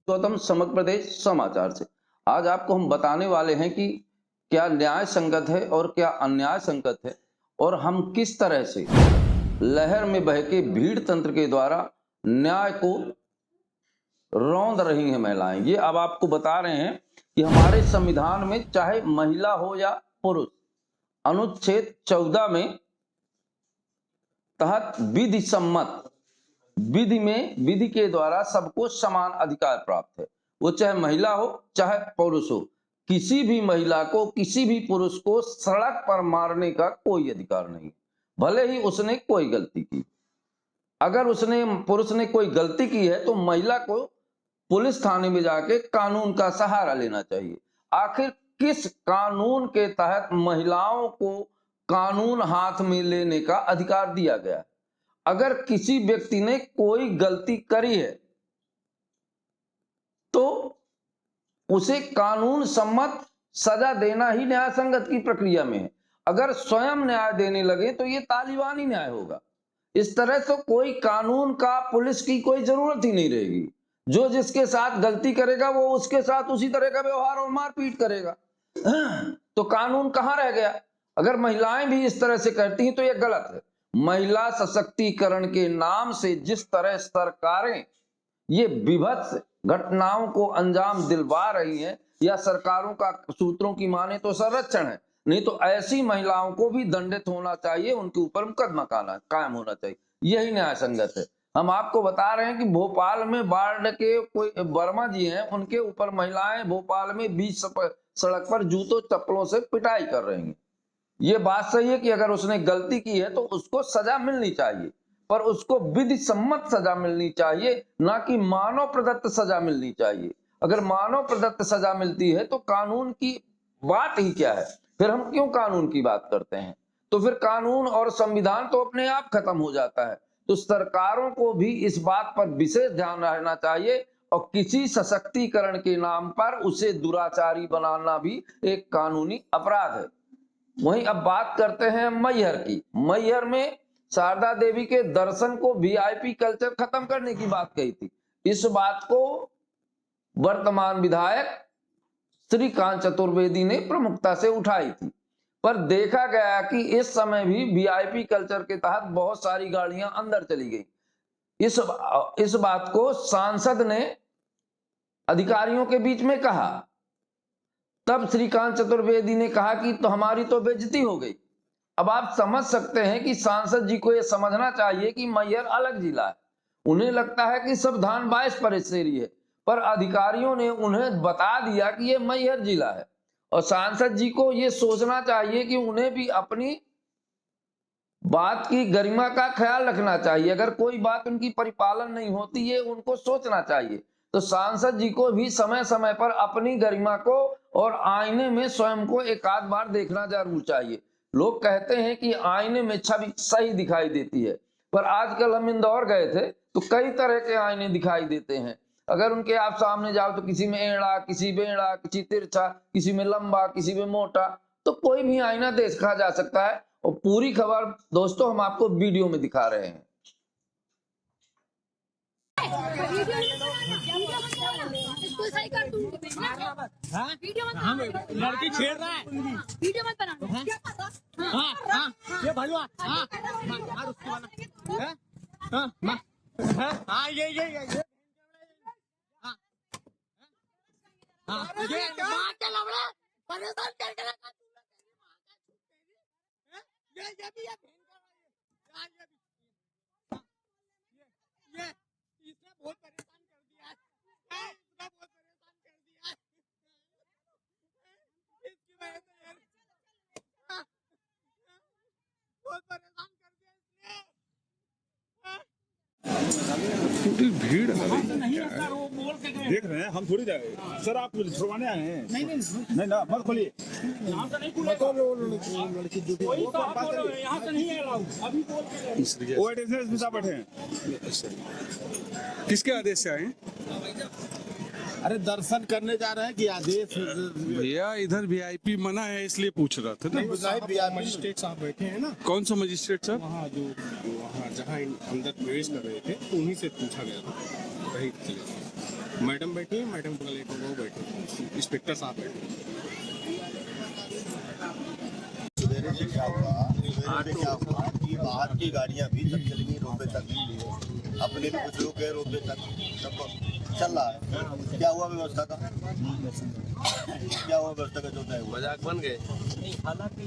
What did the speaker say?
गौतम समग्र प्रदेश समाचार से। आज आपको हम बताने वाले हैं कि क्या न्याय संगत है और क्या अन्याय संगत है, और हम किस तरह से लहर में बह के भीड़ तंत्र के द्वारा न्याय को रौंद रही हैं महिलाएं। ये अब आपको बता रहे हैं कि हमारे संविधान में चाहे महिला हो या पुरुष, अनुच्छेद 14 में तहत विधि सम्मत विधि के द्वारा सबको समान अधिकार प्राप्त है। वो चाहे महिला हो चाहे पुरुष हो, किसी भी महिला को किसी भी पुरुष को सड़क पर मारने का कोई अधिकार नहीं, भले ही उसने कोई गलती की। अगर पुरुष ने कोई गलती की है तो महिला को पुलिस थाने में जाके कानून का सहारा लेना चाहिए। आखिर किस कानून के तहत महिलाओं को कानून हाथ में लेने का अधिकार दिया गया? अगर किसी व्यक्ति ने कोई गलती करी है तो उसे कानून सम्मत सजा देना ही न्याय संगत की प्रक्रिया में है। अगर स्वयं न्याय देने लगे तो ये तालिबानी न्याय होगा। इस तरह से कोई कानून का, पुलिस की कोई जरूरत ही नहीं रहेगी। जो जिसके साथ गलती करेगा वो उसके साथ उसी तरह का व्यवहार और मारपीट करेगा। तो कानून कहां रह गया? अगर महिलाएं भी इस तरह से करती हैं तो यह गलत है। महिला सशक्तिकरण के नाम से जिस तरह सरकारें ये विभत्स घटनाओं को अंजाम दिलवा रही हैं, या सरकारों का सूत्रों की माने तो संरक्षण है, नहीं तो ऐसी महिलाओं को भी दंडित होना चाहिए, उनके ऊपर मुकदमा कायम होना चाहिए। यही न्याय संगत है। हम आपको बता रहे हैं कि भोपाल में वार्ड के कोई वर्मा जी हैं, उनके ऊपर महिलाएं भोपाल में बीच सड़क पर जूतों चप्पलों से पिटाई कर रही हैं। ये बात सही है कि अगर उसने गलती की है तो उसको सजा मिलनी चाहिए, पर उसको विधि सम्मत सजा मिलनी चाहिए, ना कि मानव प्रदत्त सजा मिलनी चाहिए। अगर मानव प्रदत्त सजा मिलती है तो कानून की बात ही क्या है? फिर हम क्यों कानून की बात करते हैं? तो फिर कानून और संविधान तो अपने आप खत्म हो जाता है। तो सरकारों को भी इस बात पर विशेष ध्यान रहना चाहिए, और किसी सशक्तिकरण के नाम पर उसे दुराचारी बनाना भी एक कानूनी अपराध है। वहीं अब बात करते हैं मैहर की। मैहर में शारदा देवी के दर्शन को वीआईपी कल्चर खत्म करने की बात कही थी। इस बात को वर्तमान विधायक श्रीकांत चतुर्वेदी ने प्रमुखता से उठाई थी, पर देखा गया कि इस समय भी वीआईपी कल्चर के तहत बहुत सारी गाड़ियां अंदर चली गई। इस बात को सांसद ने अधिकारियों के बीच में कहा, तब श्रीकांत चतुर्वेदी ने कहा कि तो हमारी तो बेइज्जती हो गई। अब आप समझ सकते हैं कि सांसद जी को यह समझना चाहिए कि मैहर अलग जिला है। उन्हें लगता है कि सब धान 22 परेशेरी है, पर अधिकारियों ने उन्हें बता दिया कि यह मैहर जिला है। और सांसद जी को यह सोचना चाहिए कि उन्हें भी अपनी बात की गरिमा का ख्याल रखना चाहिए। अगर कोई बात उनकी परिपालन नहीं होती, ये उनको सोचना चाहिए। तो सांसद जी को भी समय समय पर अपनी गरिमा को और आईने में स्वयं को एक आध बार देखना जरूर चाहिए। लोग कहते हैं कि आईने में छवि सही दिखाई देती है, पर आजकल हम इंदौर गए थे तो कई तरह के आईने दिखाई देते हैं। अगर उनके आप सामने जाओ तो किसी में एड़ा, किसी बेड़ा, किसी तिरछा, किसी में लंबा, किसी में मोटा, तो कोई भी आईना देखा जा सकता है। और पूरी खबर दोस्तों हम आपको वीडियो में दिखा रहे हैं। लड़की छेड़ रहा है, वीडियो मत बना। ये भड़ुआ, ये भी है। ये इसने बहुत परेशान कर दिया है, इसने बहुत परेशान कर दिया है, इसकी वजह से यार बहुत परेशान कर दिया पूरी भीड़ है। देख रहे हैं हम, थोड़ी जाए सर, आप छुड़वाने आए हैं। नहीं ना, मत खोलिए। वो एसपी साहब बैठे हैं। किसके आदेश से आए हैं? अरे दर्शन करने जा रहे हैं कि आदेश? भैया इधर वीआईपी मना है, इसलिए पूछ रहा था ना। मजिस्ट्रेट साहब बैठे हैं ना। कौन सा मजिस्ट्रेट साहब? वहाँ जहाँ अंदर प्रवेश कर रहे थे उन्हीं से पूछा गया था। वही मैडम बैठी है, मैडम को लेकर वो बैठे, इंस्पेक्टर साहब बैठे। सवेरे से क्या हुआ कि बाहर की गाड़ियां भी तक चली गई रोपे तक, अपने भी कुछ लोग गए रोपे तक, सब चल रहा है। क्या हुआ व्यवस्था का? क्या हुआ व्यवस्था का जो तय हुआ? मजाक बन गए। हालांकि